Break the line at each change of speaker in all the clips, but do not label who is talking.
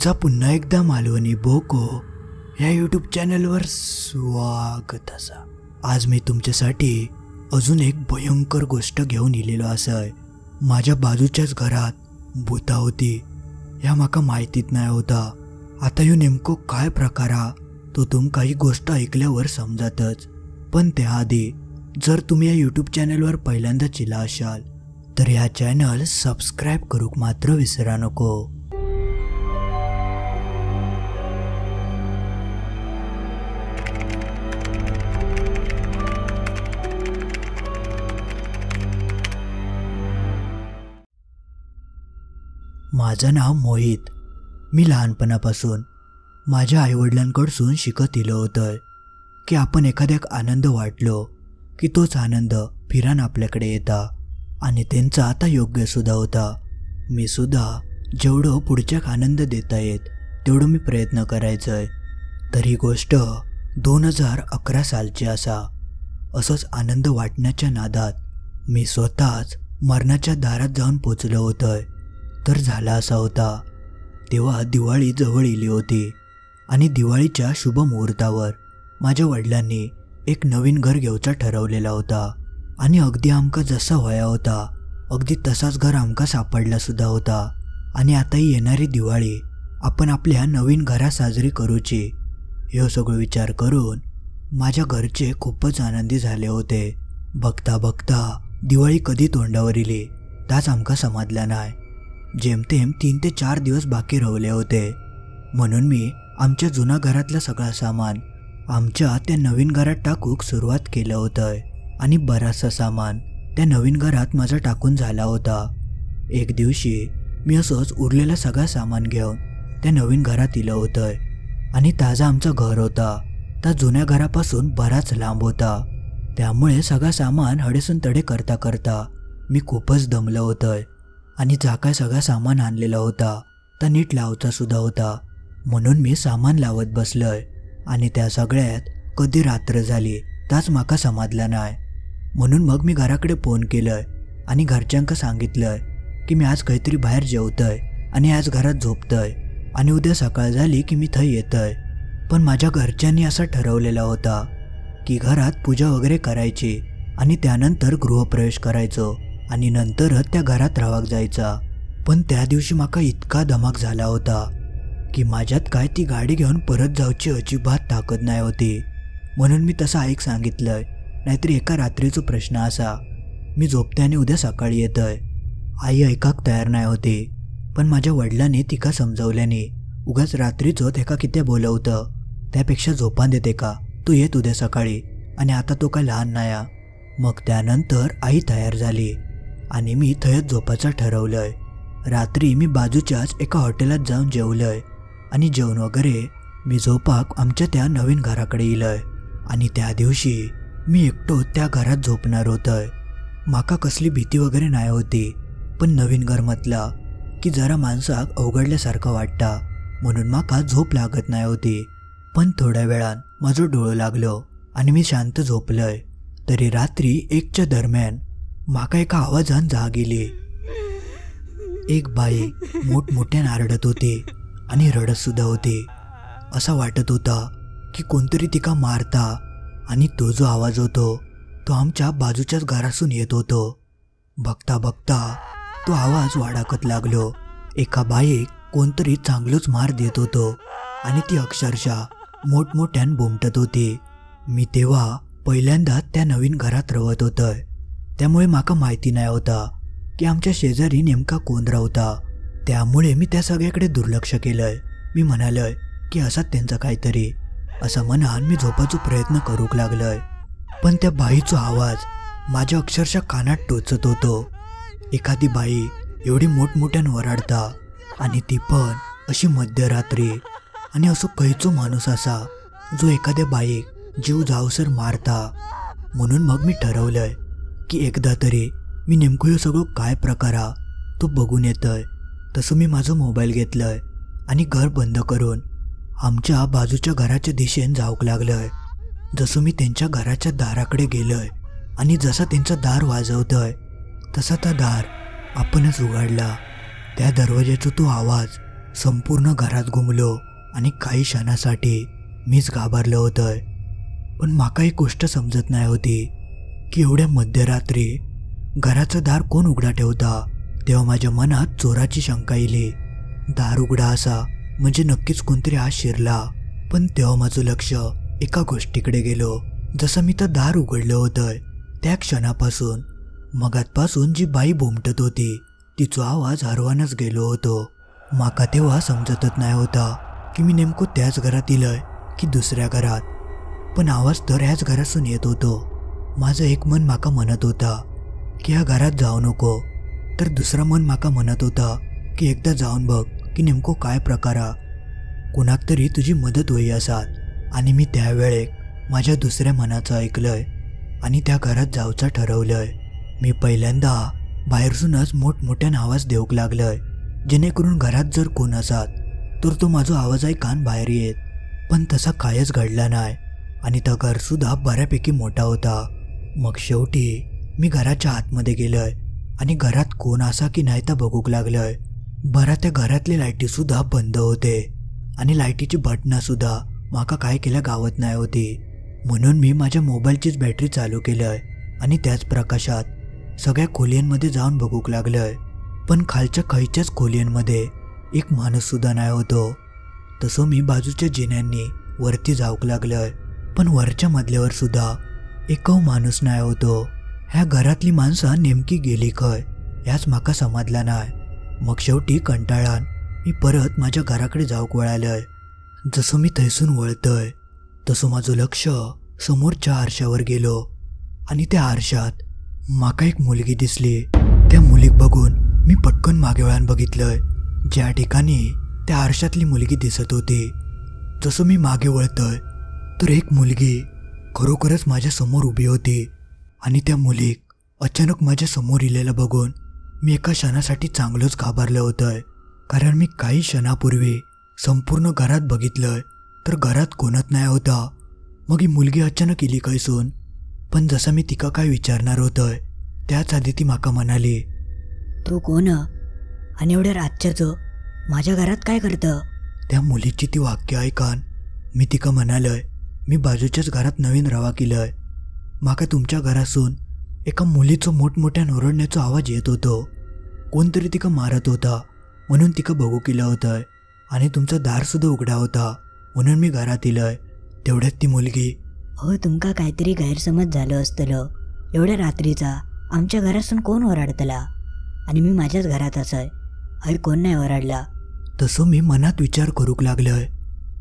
तुमचा पुन्हा एकदा मालवणी बोको या यूट्यूब चॅनलवर स्वागत असा। आज मी तुमच्यासाठी अजून एक भयंकर गोष्ट घेऊन इलेलो आहे। माझ्या बाजूच्याच घरात भूता होती या माका माहितीत नाही होता। आता ह्यो नेमको काय प्रकार हा तो तुमका ही गोष्ट ऐकल्यावर समजतच। पण त्याआधी जर तुम्ही या यूट्यूब चॅनलवर पहिल्यांदा चिला असाल तर या चॅनल सबस्क्राइब करूक मात्र विसरा नको। माझं नाव मोहित। मी लहानपणापासून माझ्या आईवडिलांकडून शिकत इलो होतं की आपण एखाद्याक आनंद वाटलो की तोच आनंद फिरान आपल्याकडे येता आणि त्यांचा आता योग्य सुद्धा होता। मी सुद्धा जेवढं पुढच्याक आनंद देता येत तेवढं मी प्रयत्न करायचंय। तर ही गोष्ट 2011 सालची असा। असंच आनंद वाटण्याच्या नादात मी स्वतःच मरणाच्या दारात जाऊन पोचलो होतोय। तर झाला असा होता तेव्हा दिवाळी जवळ इली होती आणि दिवाळीच्या शुभ मुहूर्तावर माझ्या वडिलांनी एक नवीन घर घेऊचा ठरवलेला होता आणि अगदी आमका जसा व्हाया होता अगदी तसाच घर आमका सापडला सुद्धा होता। आणि आता ही येणारी दिवाळी आपण आपल्या नवीन घरा साजरी करूची ह्यो सगळं विचार करून माझ्या घरचे खूपच आनंदी झाले होते। बघता बघता दिवाळी कधी तोंडावर इली ताच आमका समजला नाही। जेमतेम 3 ते 4 दिवस बाकी राहिले होते म्हणून मी आमच्या जुना घरातलं सगळं सामान आमच्या त्या नवीन घरात टाकूक सुरुवात केलं होतं आणि बराचसा सामान त्या नवीन घरात माझा टाकून झाला होता। एक दिवशी मी असंच उरलेलं सगळं सामान घेऊन त्या नवीन घरात इलं होतं आणि ताजा आमचं घर होता त्या जुन्या घरापासून बराच लांब होता। त्यामुळे सगळं सामान हडेसून तडे करता करता मी खूपच दमलं होतं आणि जा काय सगळं सामान आणलेला होता तर नीट लावचा सुद्धा होता म्हणून मी सामान लावत बसलोय आणि त्या सगळ्यात कधी रात्र झाली ताच माका समजला नाही। म्हणून मग मी घराकडे फोन केलंय आणि घरच्यांका सांगितलंय की मी आज काहीतरी बाहेर जेवतोय आणि आज घरात झोपतोय आणि उद्या सकाळ झाली की मी थंय येतोय। पण माझ्या घरच्यांनी असं ठरवलेला होता की घरात पूजा वगैरे करायची आणि त्यानंतर गृहप्रवेश करायचो आणि नंतरच त्या घरात राहावक जायचा। पण त्या दिवशी माका इतका धमाक झाला होता की माझ्यात काय ती गाडी घेऊन परत जाऊची अजिबात ताकद नाही होती। म्हणून मी तसं आईक सांगितलंय नाहीतरी एका रात्रीचा प्रश्न असा मी झोपते आणि उद्या सकाळी येतोय। आई ऐकाक तयार नाही होती पण माझ्या वडिलांनी तिका समजवल्याने उगाच रात्रीचं तेका किती बोलवतं त्यापेक्षा झोपान देते का तू येत उद्या सकाळी आणि आता तो काय लहान नाया। मग त्यानंतर आई तयार झाली आणि मी थयच झोपायचं ठरवलंय। रात्री मी बाजूच्याच एका हॉटेलात जाऊन जेवलंय आणि जेवण वगैरे मी झोपाक आमच्या त्या नवीन घराकडे इलंय आणि त्या दिवशी मी एकटो त्या घरात झोपणार होतोय। माका कसली भीती वगैरे नाही होती पण नवीन घर म्हटला की जरा माणसाक अवघडल्यासारखं वाटता म्हणून माका झोप लागत नाही होती। पण थोड्या वेळान माझं डोळं लागलो आणि मी शांत झोपलोय तरी रात्री 1च्या दरम्यान माका एका आवाजान जाग गेली। एक बाई मोठमोठ्यान आरडत होती आणि रडत सुद्धा होती। असं वाटत होता की कोणतरी तिका मारता आणि तो जो आवाज होतो तो आमच्या बाजूच्याच घरातून येत होतो। बघता बघता तो आवाज वाढाकत लागलो। एका बाईक कोणतरी चांगलंच मार देत होतो आणि ती अक्षरशः मोठमोठ्यान बोंबटत होती। मी तेव्हा पहिल्यांदा त्या नवीन घरात राहत होतोय त्यामुळे माका माहिती नाही होता की आमच्या शेजारी नेमका कोण राहता। त्यामुळे मी त्या सगळ्याकडे दुर्लक्ष केलंय। मी म्हणालोय की असाच त्यांचा काहीतरी असं म्हणान मी झोपायचा प्रयत्न करूक लागलोय पण त्या बाईचा आवाज माझ्या अक्षरशः कानात टोचत होतो। एखादी बाई एवढी मोठमोठ्यान वराडता आणि ती पण अशी मध्यरात्री आणि असं खयचो माणूस असा जो एखाद्या बाईक जीव जावसर मारता। म्हणून मग मी ठरवलंय की एकदा तरी मी नेमकं हे सगळं काय प्रकार हा तो बघून येतोय। तसं मी माझा मोबाईल घेतलंय आणि घर बंद करून आमच्या बाजूच्या घराच्या दिशेने जाऊक लागलोय। जसं मी त्यांच्या घराच्या दाराकडे गेलोय आणि जसा त्यांचं दार वाजवतोय तसा तो दार आपणच उघडला। त्या दरवाजाचा तो आवाज संपूर्ण घरात घुमलो आणि काही क्षणासाठी मीच घाबरलो होतोय. पण माका एक गोष्ट समजत नाही होती की एवढ्या मध्यरात्री घराचं दार कोण उघडा ठेवता. तेव्हा माझ्या मनात चोराची शंका येली. दार उघडा असा म्हणजे नक्कीच कोणतरी आत शिरला. पण तेव्हा माझं लक्ष एका गोष्टीकडे गेलो. जसं मी तर दार उघडलं होतं त्या क्षणापासून मगातपासून जी बाई बोंबटत होती तिचा आवाज हरवानच गेलो होतो. माका तेव्हा समजतच नाही होता की मी नेमकं त्याच घरात इलय की दुसऱ्या घरात. पण आवाज तर ह्याच घरातून येत होतो. माझं एक मन माका म्हणत होता की ह्या घरात जाऊ नको, तर दुसरं मन माका म्हणत होता की एकदा जाऊन बघ की नेमकं काय प्रकारा, कुणाक तरी तुझी मदत होई असात. आणि मी त्यावेळेक माझ्या दुसऱ्या मनाचं ऐकलंय आणि त्या घरात जाऊचं ठरवलंय. मी पहिल्यांदा बाहेरसूनच मोठमोठ्यान आवाज देऊक लागलंय, जेणेकरून घरात जर कोण असात तर तो माझा आवाज ऐकान बाहेर येत. पण तसा कायच घडला नाही आणि त्या घरसुद्धा बऱ्यापैकी मोठा होता. मग शेवटी मी घराच्या आतमध्ये गेलोय आणि घरात कोण असा की नाही तर बघूक लागलोय. बरा त्या घरातले लाईटीसुद्धा बंद होते आणि लाईटीची बटणंसुद्धा माका काय केल्या गावत नाही होती. म्हणून मी माझ्या मोबाईलचीच बॅटरी चालू केलंय आणि त्याच प्रकाशात सगळ्या खोल्यांमध्ये जाऊन बघूक लागलोय. पण खालच्या खैच्याच खोल्यांमध्ये एक माणूससुद्धा नाही होतो. तसं मी बाजूच्या जिन्यांनी वरती जाऊक लागलोय, पण वरच्या मजल्यावर सुद्धा एकही माणूस नाही होतो. ह्या घरातली माणसं नेमकी गेली खय याच माका समजला नाही. मग शेवटी कंटाळान मी परत माझ्या घराकडे जाऊक वळालोय. जसं मी थैसून वळतोय तसं माझं लक्ष समोरच्या आरशावर गेलो आणि त्या आरशात माका एक मुलगी दिसली. त्या मुलीक बघून मी पटकन मागे वळून बघितलंय ज्या ठिकाणी त्या आरशातली मुलगी दिसत होती. जसं मी मागे वळतोय तर एक मुलगी खरोखरच माझ्या समोर उभी होती आणि त्या मुलीक अचानक माझ्या समोर इलेलं बघून मी एका क्षणासाठी चांगलंच घाबरलं होतं. कारण मी काही क्षणापूर्वी संपूर्ण घरात बघितलंय तर घरात कोणच नाही होता. मग ही मुलगी अचानक इली कैसून. पण जसं मी तिका काय विचारणार होतंय त्याच आधी ती माका म्हणाली,
तू कोण आणि एवढ्या रातच्याचं माझ्या घरात काय करतं?
त्या मुलीची ती वाक्य ऐकान मी तिका म्हणालय, मी बाजूच्याच घरात नवीन रवा केलंय. माका तुमच्या घरातून एका मुलीचं मोठमोठ्या ओरडण्याचा आवाज येत होतो. कोणतरी तिका मारत होता म्हणून तिका बघू केलं होतं आणि तुमचं दारसुद्धा उघडा होता म्हणून मी घरात इलय. तेवढ्यात ती मुलगी,
हो तुमका काहीतरी गैरसमज झालं असतलं. एवढ्या रात्रीचा आमच्या घरातून कोण ओरडतला आणि मी माझ्याच घरात असय, अरे कोण नाही ओरडला.
तसं मी मनात विचार करूक लागलोय.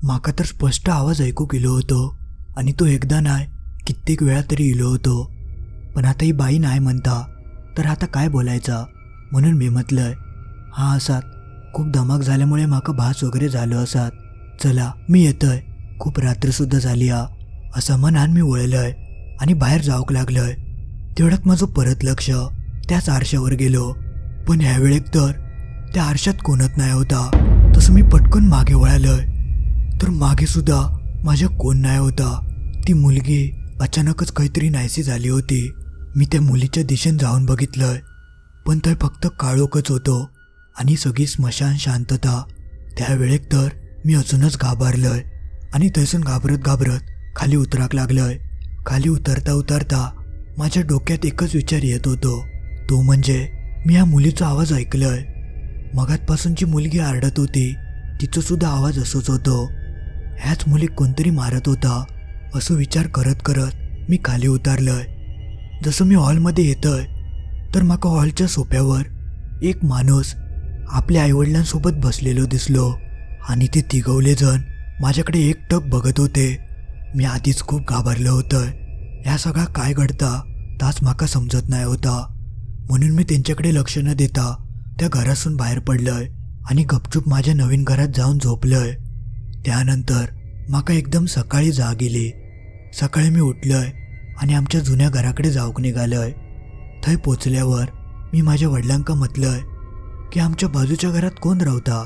माका तर स्पष्ट आवाज ऐकू गेलो होतो आणि तो एकदा नाही कित्येक वेळा तरी इलो होतो. पण आता ही बाई नाही म्हणता तर आता काय बोलायचा, म्हणून मी म्हटलंय हा असात खूप धमाक झाल्यामुळे माका भास वगैरे झालं असात, चला मी येतोय, खूप रात्रसुद्धा झाली हा, असं मनान मी वळलोय आणि बाहेर जाऊक लागलोय. तेवढ्यात माझं परत लक्ष त्याच आरशावर गेलो. पण ह्यावेळेक तर त्या आरशात कोणत नाही होता. तसं मी पटकन मागे वळालोय तर मागे सुद्धा माझ्या कोण नाही होता. ती मुलगी अचानकच काहीतरी नाहीशी झाली होती. मी त्या मुलीच्या दिशेने जाऊन बघितलंय पण ते फक्त काळोखच होतो आणि सगळी स्मशान शांतता. त्यावेळेक तर मी अजूनच घाबरलोय आणि तैसून घाबरत घाबरत खाली उतराक लागलोय. खाली उतरता उतरता माझ्या डोक्यात एकच विचार येत होतो, तो म्हणजे मी ह्या मुलीचा आवाज ऐकलोय. मगातपासूनची मुलगी आरडत होती तिचं सुद्धा आवाज असंच होतो. ह्याच मुलीक कोणतरी मारत होता असं विचार करत करत मी खाली उतरलोय. जसं मी हॉलमध्ये येतोय तर माका हॉलच्या सोफ्यावर एक माणूस आपल्या आईवडिलांसोबत बसलेलो दिसलो आणि ते तिघवले जण माझ्याकडे एकटक बघत होते. मी आधीच खूप घाबरलं होतं. ह्या सगळा काय घडता ताच माका समजत नाही होता. म्हणून मी त्यांच्याकडे लक्ष न देता त्या घरातून बाहेर पडलोय आणि गपचूप माझ्या नवीन घरात जाऊन झोपलोय. त्यानंतर माका एकदम सकाळी जाग येली. सकाळी मी उठलोय आणि आमच्या जुन्या घराकडे जाऊक निघालोय. थंय पोचल्यावर मी माझ्या वडिलांका म्हटलंय की आमच्या बाजूच्या घरात कोण राहता.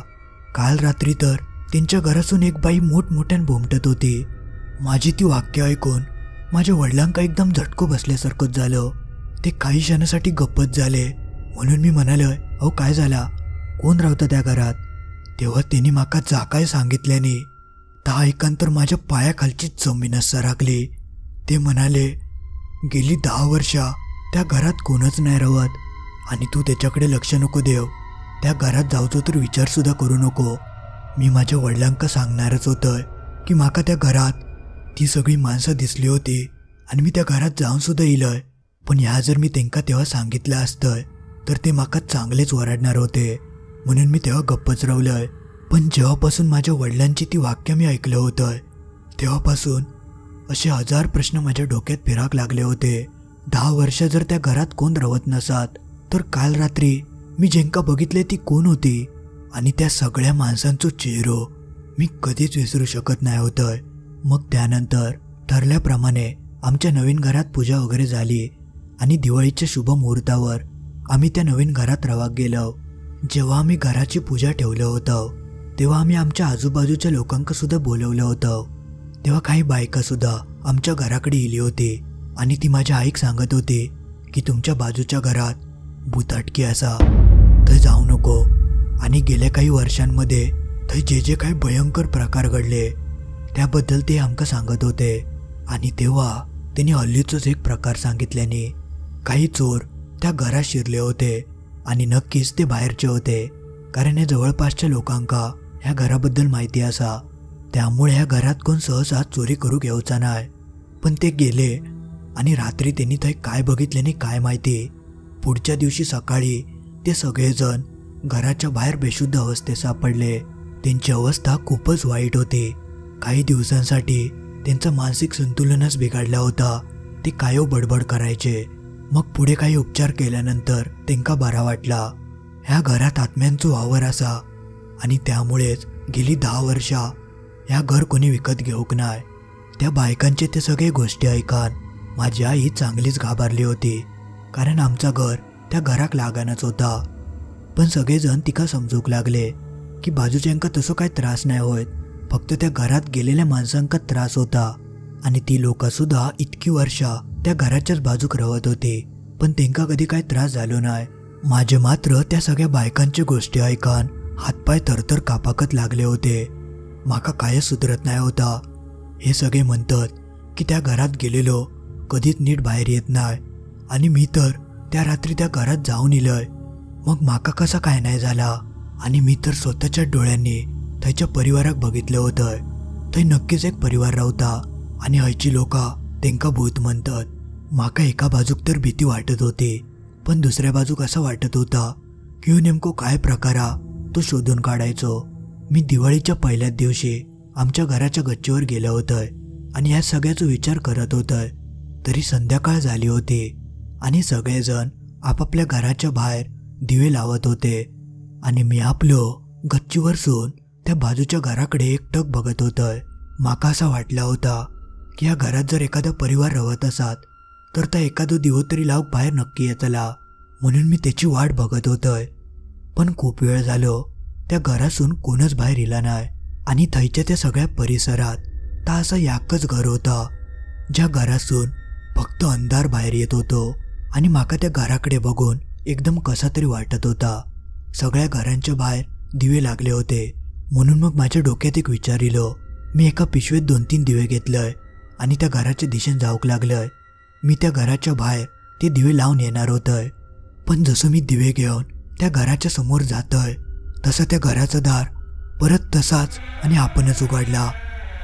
काल रात्री तर त्यांच्या घरातून एक बाई मोठमोठ्यान बोंबटत होती. माझी ती वाक्य ऐकून माझ्या वडिलांका एकदम झटको बसल्यासारखंच झालं. ते काही क्षणासाठी गप्पच झाले. म्हणून मी म्हणालोय, अहो काय झाला, कोण राहतं त्या घरात. तेव्हा त्यांनी म्हाका जा काय सांगितल्याने ता ऐकून तर माझ्या पायाखालचीच जमीनच सरकली. ते म्हणाले, गेली 10 वर्षा त्या घरात कोणच नाही राहत आणि तू त्याच्याकडे लक्ष नको देव. त्या घरात जाऊचो तर विचारसुद्धा करू नको. मी माझ्या वडिलांका सांगणारच होतं की माका त्या घरात ती सगळी माणसं दिसली होती आणि मी त्या घरात जाऊन सुद्धा येलोय. पण ह्या जर मी त्यांना तेव्हा सांगितलं असतं तर ते माका चांगलेच ओरडणार होते. म्हणून मी तेव्हा गप्पच राहिलोय. पण जेव्हापासून माझ्या वडिलांची ती वाक्य मी ऐकलं होतं तेव्हापासून असे 1000 प्रश्न माझ्या डोक्यात फिराक लागले होते. 10 वर्ष जर त्या घरात कोण राहत नसत तर काल रात्री मी जेंका बघितले ती कोण होती आणि त्या सगळ्या माणसांचो चेहरो मी कधीच विसरू शकत नाही होतं. मग त्यानंतर ठरल्याप्रमाणे आमच्या नवीन घरात पूजा वगैरे झाली आणि दिवाळीच्या शुभ मुहूर्तावर आम्ही त्या नवीन घरात राहाक गेलो. जेव्हा आम्ही घराची पूजा ठेवलं होतं तेव्हा आम्ही आमच्या आजूबाजूच्या लोकांना सुद्धा बोलवलं होतं. तेव्हा काही बायका सुद्धा आमच्या घराकडे इली होती आणि ती माझ्या आईक सांगत होती की तुमच्या बाजूच्या घरात भूताटकी असा, थंय जाऊ नको. आणि गेल्या काही वर्षांमध्ये थंय जे जे काही भयंकर प्रकार घडले त्याबद्दल ते आमका सांगत होते. आणि तेव्हा त्यांनी हल्लीचोच एक प्रकार सांगितल्याने काही चोर त्या घरात शिरले होते आणि नक्कीच ते बाहेरचे होते, कारण या जवळपासच्या लोकांका ह्या घराबद्दल माहिती असा. त्यामुळे ह्या घरात कोण सहसा चोरी करू घेऊचा नाही. पण ते गेले आणि रात्री त्यांनी थंय काय बघितल्याने काय माहिती. पुढच्या दिवशी सकाळी ते सगळेजण घराच्या बाहेर बेशुद्ध अवस्थेत सापडले. त्यांची अवस्था खूपच वाईट होती. काही दिवसांसाठी त्यांचं मानसिक संतुलनच बिघडला होता. ते कायो बडबड करायचे. मग पुढे काही उपचार केल्यानंतर त्यांना बरा वाटला. ह्या घरात आत्म्यांचा वावर असा आणि त्यामुळेच गेली 10 वर्षा ह्या घर कोणी विकत घेऊक नाही. त्या बायकांचे ते सगळे गोष्टी ऐकून माझी आई चांगलीच घाबरली होती, कारण आमचा घर त्या घराक लागानच होता. पण सगळेजण तिका समजूक लागले की बाजूच्यांका तसं काही त्रास नाही होत, फक्त त्या घरात गेलेल्या माणसांका त्रास होता. आणि ती लोकंसुद्धा इतकी वर्षा त्या घराच्याच बाजूक राहत होती पण त्यांना कधी काही त्रास झालो नाही. माझे मात्र त्या सगळ्या बायकांची गोष्टी ऐकून हातपाय थरथर कापाकत लागले होते. माका कायच सुधरत नाही होता. हे सगळे म्हणतात की त्या घरात गेलेलो कधीच नीट बाहेर येत नाही आणि मी तर त्या रात्री त्या घरात जाऊन इलोय. मग माका कसा काय नाही झाला. आणि मी तर स्वतःच्या डोळ्यांनी थंयच्या परिवाराक बघितलं होतं. थंय नक्कीच एक परिवार रावता आणि हयची लोका तेंका भूत म्हणतात. माका एका बाजूक तर भीती वाटत होती, पण दुसऱ्या बाजूक असं वाटत होता की नेमको काय प्रकार तो शोधून काढायचो. मी दिवाळीच्या पहिल्याच दिवशी आमच्या घराच्या गच्चीवर गेलो होतोय आणि या सगळ्याचा विचार करत होतोय. तरी संध्याकाळ झाली होती आणि सगळेजण आपापल्या घराच्या बाहेर दिवे लावत होते आणि मी आपलो गच्चीवर सून त्या बाजूच्या घराकडे एकटक बघत होतोय. माका असा वाटला होता की या घरात जर एखादा परिवार राहत असत तर त्या एखादो दिवो तरी लावूक बाहेर नक्की येतला, म्हणून मी त्याची वाट बघत होतोय. पण खूप वेळ झालो त्या घरातून कोणच बाहेर इला नाही आणि थंयच्या त्या सगळ्या परिसरात ता असं याकच घर होता ज्या घरातून फक्त अंधार बाहेर येत होतो. आणि माका त्या घराकडे बघून एकदम कसा तरी वाटत होता. सगळ्या घरांच्या बाहेर दिवे लागले होते, म्हणून मग माझ्या डोक्यात एक विचार इलो. मी एका पिशवीत 2-3 दिवे घेतलंय आणि त्या घराच्या दिशेने जाऊक लागलंय. मी त्या घराच्या बाहेर ते दिवे लावून येणार होतंय, पण जसं मी दिवे घेऊन त्या घराच्या समोर जातोय तसं त्या घराचं दार परत तसाच आणि आपणच उघडला.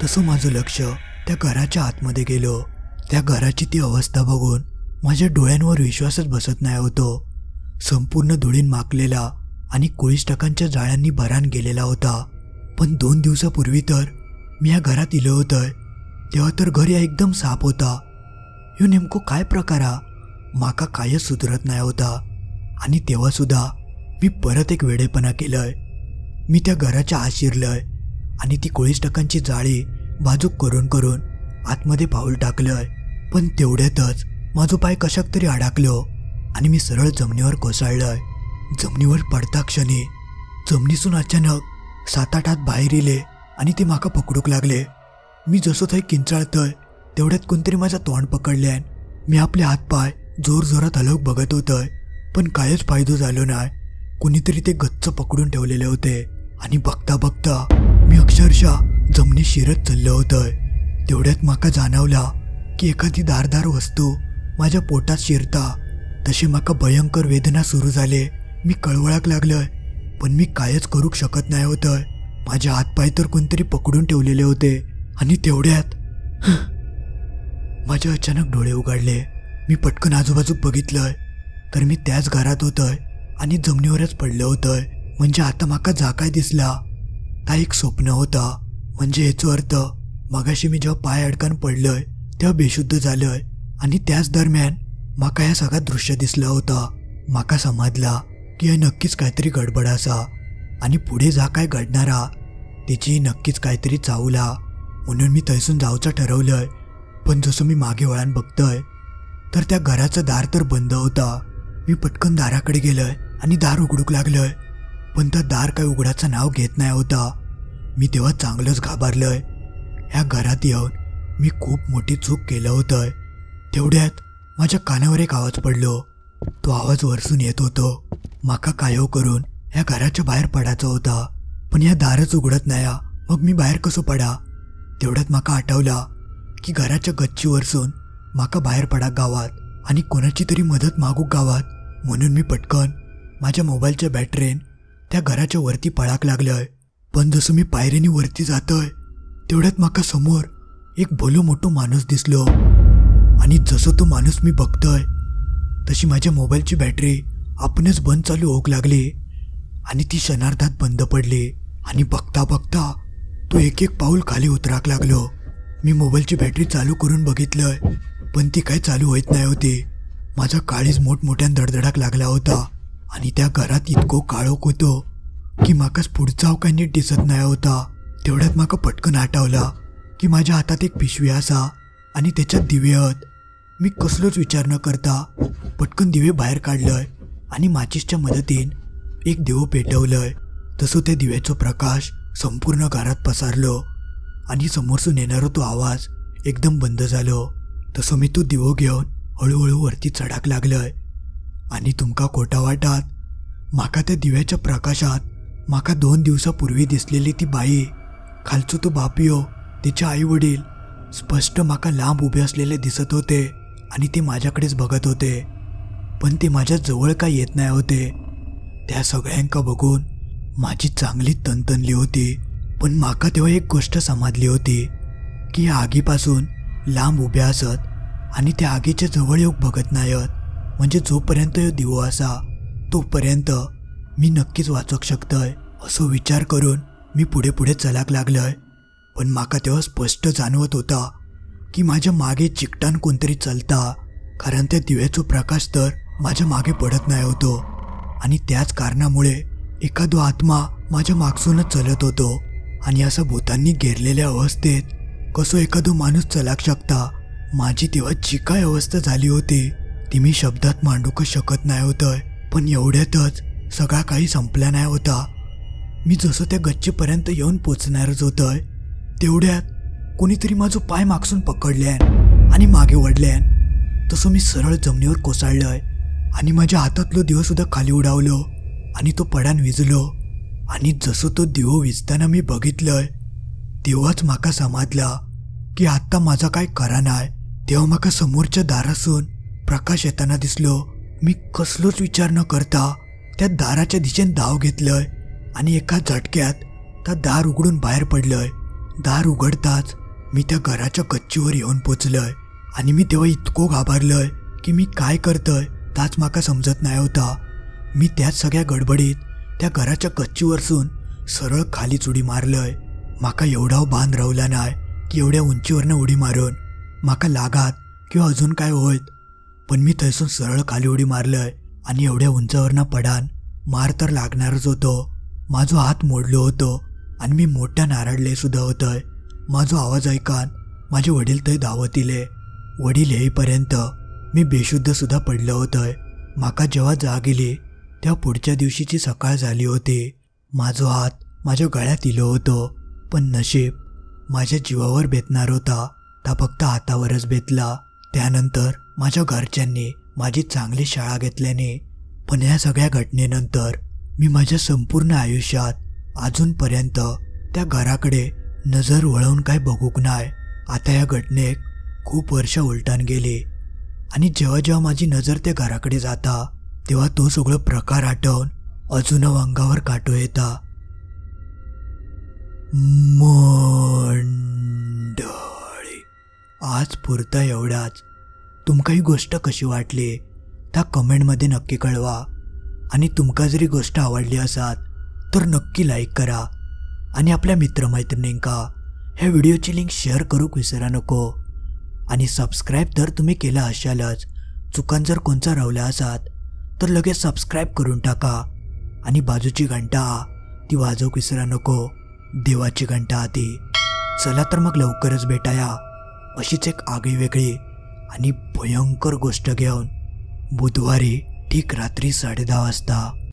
तसं माझं लक्ष त्या घराच्या आतमध्ये गेलो. त्या घराची ती अवस्था बघून माझ्या डोळ्यांवर विश्वासच बसत नाही होतो. संपूर्ण धुळीन माकलेला आणि कुळीष्टकांच्या जाळ्यांनी भरान गेलेला होता. पण 2 दिवसापूर्वी तर मी या घरात इलो होतोय तेव्हा तर घर या एकदम साफ होता. ह्यो नेमको काय प्रकार माका कायच सुधरत नाही होता. आणि तेव्हा सुद्धा मी परत एक वेडेपणा केलंय. मी त्या घराच्या आत शिरलंय आणि ती कुळीष्टकांची जाळी बाजूक करून करून आतमध्ये पाऊल टाकलंय. पण तेवढ्यातच माझो पाय कशाक तरी अडकलो आणि मी सरळ जमिनीवर कोसळलोय. जमिनीवर पडता क्षणी जमिनीतून अचानक 7-8 हात बाहेर इले आणि ते माका पकडूक लागले. मी जसं थंय किंचाळतोय तेवढ्यात कोणतरी माझा तोंड पकडल्यान मी आपले हातपाय जोर जोरात हलवूक बघत होतोय, पण कायच फायदो झालो नाही. कुणीतरी ते गच्च पकडून ठेवलेले होते आणि बघता बघता मी अक्षरशः जमनी शिरत चाललो होतोय. तेवढ्यात म्हाका जाणवला की एखादी धारदार वस्तू माझ्या पोटात शिरता. तशी म्हाका भयंकर वेदना सुरू झाले. मी कळवळाक लागलोय, पण मी कायच करूक शकत नाही होतोय. माझे हातपाय तर कोणतरी पकडून ठेवलेले होते. आणि तेवढ्यात माझे अचानक डोळे उघडले. मी पटकन आजूबाजू बघितलंय तर मी त्याच घरात होतोय आणि जमिनीवरच पडलो होतोय. म्हणजे आता माका जा काय दिसला ता एक स्वप्न होता. म्हणजे याचा अर्थ मगाशी मी जेव्हा पाय अडकान पडलोय तेव्हा बेशुद्ध झालोय आणि त्याच दरम्यान माका या सगळं दृश्य दिसलं होतं. माका समजला की हे नक्कीच काहीतरी गडबड असा आणि पुढे जा काय घडणारा त्याची नक्कीच काहीतरी चावला. म्हणून मी थंयसून जावचं ठरवलंय. पण जसं मी मागे वळून बघतोय तर त्या घराचं दार तर बंद होता. मी पटकन दाराकडे गेलोय आणि दार उघडूक लागलोय, पण त्या दार काय उघडाचं नाव घेत नाही होता. मी तेव्हा चांगलंच घाबरलोय. ह्या घरात येऊन मी खूप मोठी चूक केलं होतंय. तेवढ्यात माझ्या कानावर एक आवाज पडलो. तो आवाज वरसून येत होतो. माका कायो करून ह्या घराच्या बाहेर पडायचं होता, पण ह्या दारच उघडत नाही. मग मी बाहेर कसं पडा. तेवढ्यात माका आठवला की घराच्या गच्चीवरसून माका बाहेर पडा गावात आणि कोणाची तरी मदत मागू गावात. म्हणून मी पटकन माझ्या मोबाईलच्या बॅटरीन त्या घराच्या वरती पळाक लागलोय. पण जसं मी पायरीनी वरती जातोय तेवढ्यात माका समोर एक भलो मोठो माणूस दिसलो. आणि जसं तो माणूस मी बघतोय तशी माझ्या मोबाईलची बॅटरी आपणच बंद चालू होऊ लागली आणि ती क्षणार्धात बंद पडली. आणि बघता बघता तो एक एक पाऊल खाली उतराक लागलो. मी मोबाईलची बॅटरी चालू करून बघितलंय, पण ती काय चालू होत नाही होती. माझा काळीज मोठमोठ्यान धडधडाक लागला होता आणि त्या घरात इतको काळोख होतो की माकाच पुढचा काय नीट दिसत नाही होता. तेवढ्यात माका पटकन आठवला की माझ्या हातात एक पिशवी असा आणि त्याच्यात दिवे आहेत. मी कसलोच विचार न करता पटकन दिवे बाहेर काढलंय आणि माचीसच्या मदतीन एक दिवो पेटवलंय. तसं त्या दिव्याचा प्रकाश संपूर्ण घरात पसरलो आणि समोरसून येणारा तो आवाज एकदम बंद झालो. तसं मी तो दिवो घेऊन हळूहळू वरती चढाक लागलोय. आणि तुमका खोटा वाटात, माका त्या दिव्याच्या प्रकाशात माका 2 दिवसापूर्वी दिसलेली ती बाई, खालचो तो बापियो, तिचे आई वडील स्पष्ट माका लांब उभे असलेले दिसत होते आणि ते माझ्याकडेच बघत होते. पण ते माझ्या जवळ काय येत नाही होते. त्या सगळ्यांका बघून माझी चांगली तणतणली होती. पण माका तेव्हा एक गोष्ट समजली होती की या आगीपासून लांब उभ्या असत आणि त्या आगीच्या जवळ येऊक बघत नाहीत. म्हणजे जोपर्यंत यो दिवो असा तोपर्यंत मी नक्कीच वाचूक शकतोय. असो विचार करून मी पुढे पुढे चलाक लागलोय. पण माका तेव्हा स्पष्ट जाणवत होता की माझ्या मागे चिकटान कोणतरी चलता, कारण त्या दिव्याचा प्रकाश तर माझ्या मागे पडत नाही होतो. आणि त्याच कारणामुळे एखादो आत्मा माझ्या मागसूनच चलत होतो. आणि असं भूतांनी घेरलेल्या अवस्थेत कसो एखादो माणूस चलाक शकता. माझी तेव्हा जी काय अवस्था झाली होती ती मी शब्दात मांडूकच शकत नाही होतंय. पण एवढ्यातच सगळा काही संपला नाही होता. मी जसं त्या गच्चीपर्यंत येऊन पोचणारच होतंय तेवढ्यात कोणीतरी माझं पाय मागसून पकडल्यान आणि मागे वडल्यान. तसं मी सरळ जमिनीवर कोसळलोय आणि माझ्या हातातलो दिवो सुद्धा खाली उडावलो आणि तो पडान विजलो. आणि जसं तो दिवो विजताना मी बघितलंय तेव्हाच माका समजला की आत्ता माझा काय करा नाही. तेव्हा माका समोरच्या दारासून प्रकाश येताना दिसलो. मी कसलोच विचार न करता त्या दाराच्या दिशेने धाव घेतलंय आणि एका झटक्यात त्या दार उघडून बाहेर पडलंय. दार उघडताच मी त्या घराच्या गच्चीवर येऊन पोचलोय. आणि मी तेव्हा इतको घाबरलोय की मी काय करतोय ताच माका समजत नाही होता. मी त्याच सगळ्या गडबडीत त्या घराच्या गच्चीवरसून सरळ खालीच उडी मारलंय. माका एवढा बांध रावला नाही की एवढ्या उंचीवरनं उडी मारून माका लागात किंवा अजून काय होत. पण मी थंयसून सरळ खाली उडी मारलंय आणि एवढ्या उंचावरनं पडान मार तर लागणारच होतो. माझो हात मोडलो होतो आणि मी मोठ्या नारडले सुद्धा होतंय. माझो आवाज ऐकान माझे वडील थंय धावत इले. वडील येईपर्यंत मी बेशुद्ध सुद्धा पडलो होतंय. माका जेव्हा जाग येली तेव्हा पुढच्या दिवशीची सकाळ झाली होती. माझो हात माझ्या गळ्यात इलो होतो. पण नशीब माझ्या जीवावर बेतणार होता ता फक्त हातावरच बेतला. त्यानंतर माझ्या घरच्यांनी माझी चांगली शाळा घेतल्याने. पण या सगळ्या घटनेनंतर मी माझ्या संपूर्ण आयुष्यात अजूनपर्यंत त्या घराकडे नजर वळवून काय बघूक नाही. आता या घटनेक खूप वर्ष उलटान गेली आणि जेव्हा जेव्हा माझी नजर त्या घराकडे जाता तेव्हा तो सगळं प्रकार आठवून अजून अंगावर काटो येता. मंडळी, आज पुरता एवढाच. तुमका ही गोष्ट कशी वाटली त्या कमेंटमध्ये नक्की कळवा. आणि तुमका जरी गोष्ट आवडली असात तर नक्की लाईक करा आणि आपल्या मित्रमैत्रिणींका ह्या व्हिडिओची लिंक शेअर करूक विसरा नको. आणि सबस्क्राईब तर तुम्ही केला असालच. चुकान जर कोणचा रावला असात तर लगेच सबस्क्राईब करून टाका. आणि बाजूची घंटा ती वाजवूक विसरा नको. देवाची घंटा ती. चला तर मग लवकरच भेटाया अशीच एक आगळीवेगळी आणि भयंकर गोष्ट घेऊन बुधवारी ठीक रात्री 10:30 वाजता.